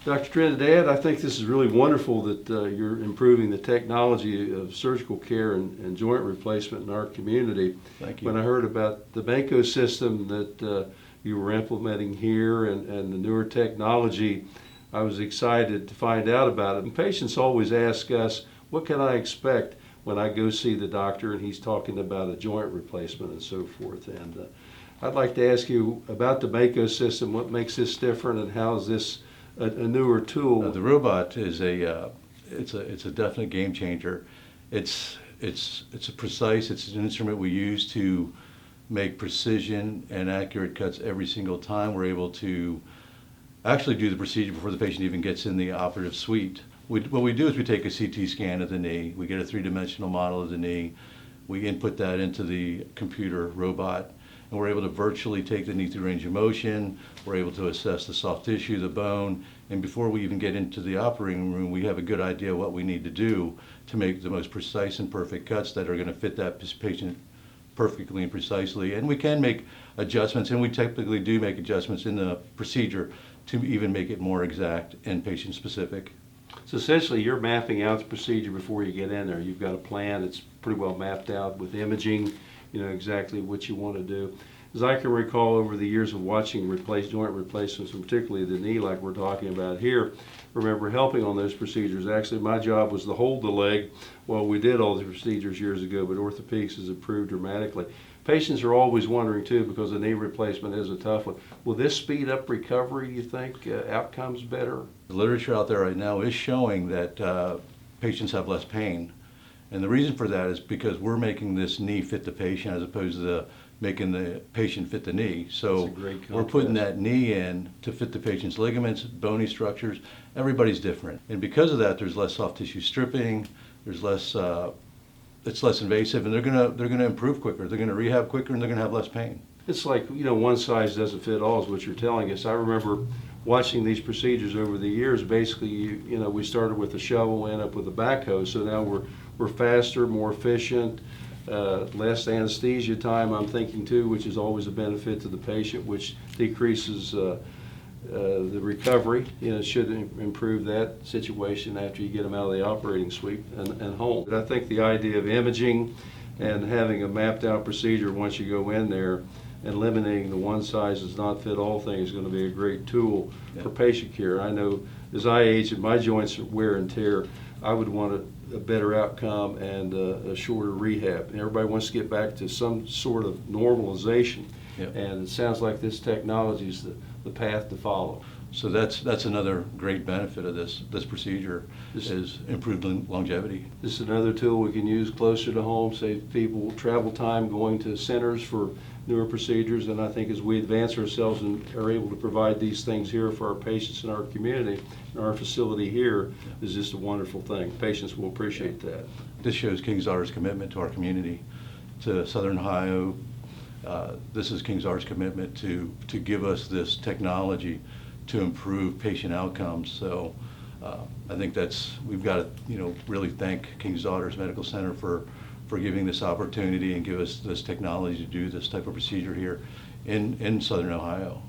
Dr. Trinidad, I think this is really wonderful that you're improving the technology of surgical care and joint replacement in our community. Thank you. When I heard about the Mako system that you were implementing here and the newer technology, I was excited to find out about it. And patients always ask us, what can I expect when I go see the doctor and he's talking about a joint replacement and so forth. And I'd like to ask you about the Mako system, what makes this different and how is this a newer tool? The robot is it's a definite game changer. It's a precise. It's an instrument we use to make precision and accurate cuts every single time. We're able to actually do the procedure before the patient even gets in the operative suite. What we do is we take a CT scan of the knee. We get a three-dimensional model of the knee. We input that into the computer robot, and we're able to virtually take the knee through range of motion. We're able to assess the soft tissue, the bone, and before we even get into the operating room, we have a good idea what we need to do to make the most precise and perfect cuts that are going to fit that patient perfectly and precisely. And we can make adjustments, and we typically do make adjustments in the procedure to even make it more exact and patient specific. So essentially you're mapping out the procedure before you get in there. You've got a plan that's pretty well mapped out with imaging, you know exactly what you want to do. As I can recall over the years of watching joint replacements, and particularly the knee like we're talking about here, remember helping on those procedures. Actually, my job was to hold the leg while we did all the procedures years ago, but orthopedics has improved dramatically. Patients are always wondering too, because a knee replacement is a tough one. Will this speed up recovery, you think, outcomes better? The literature out there right now is showing that patients have less pain. And the reason for that is because we're making this knee fit the patient as opposed to making the patient fit the knee. So we're putting that knee in to fit the patient's ligaments, bony structures. Everybody's different. And because of that, there's less soft tissue stripping, there's less, it's less invasive, and they're gonna improve quicker, they're gonna rehab quicker, and they're gonna have less pain. It's like, you know, one size doesn't fit all is what you're telling us. I remember watching these procedures over the years. Basically, you know, we started with a shovel, end up with a backhoe, so now we're faster, more efficient, less anesthesia time, I'm thinking too, which is always a benefit to the patient, which decreases the recovery. You know, it should improve that situation after you get them out of the operating suite and home. But I think the idea of imaging and having a mapped out procedure once you go in there and eliminating the one size does not fit all thing is going to be a great tool for patient care. I know as I age and my joints wear and tear, I would want a better outcome and a shorter rehab. And everybody wants to get back to some sort of normalization. Yep. And it sounds like this technology is the path to follow. So that's another great benefit of this procedure is improved longevity. This is another tool we can use closer to home, save people travel time going to centers for newer procedures. And I think as we advance ourselves and are able to provide these things here for our patients in our community, and our facility here is just a wonderful thing. Patients will appreciate that. This shows King's Daughter's commitment to our community, to Southern Ohio. This is King's Daughter's commitment to give us this technology to improve patient outcomes. So I think we've got to really thank King's Daughters Medical Center for giving this opportunity and give us this technology to do this type of procedure here in Southern Ohio.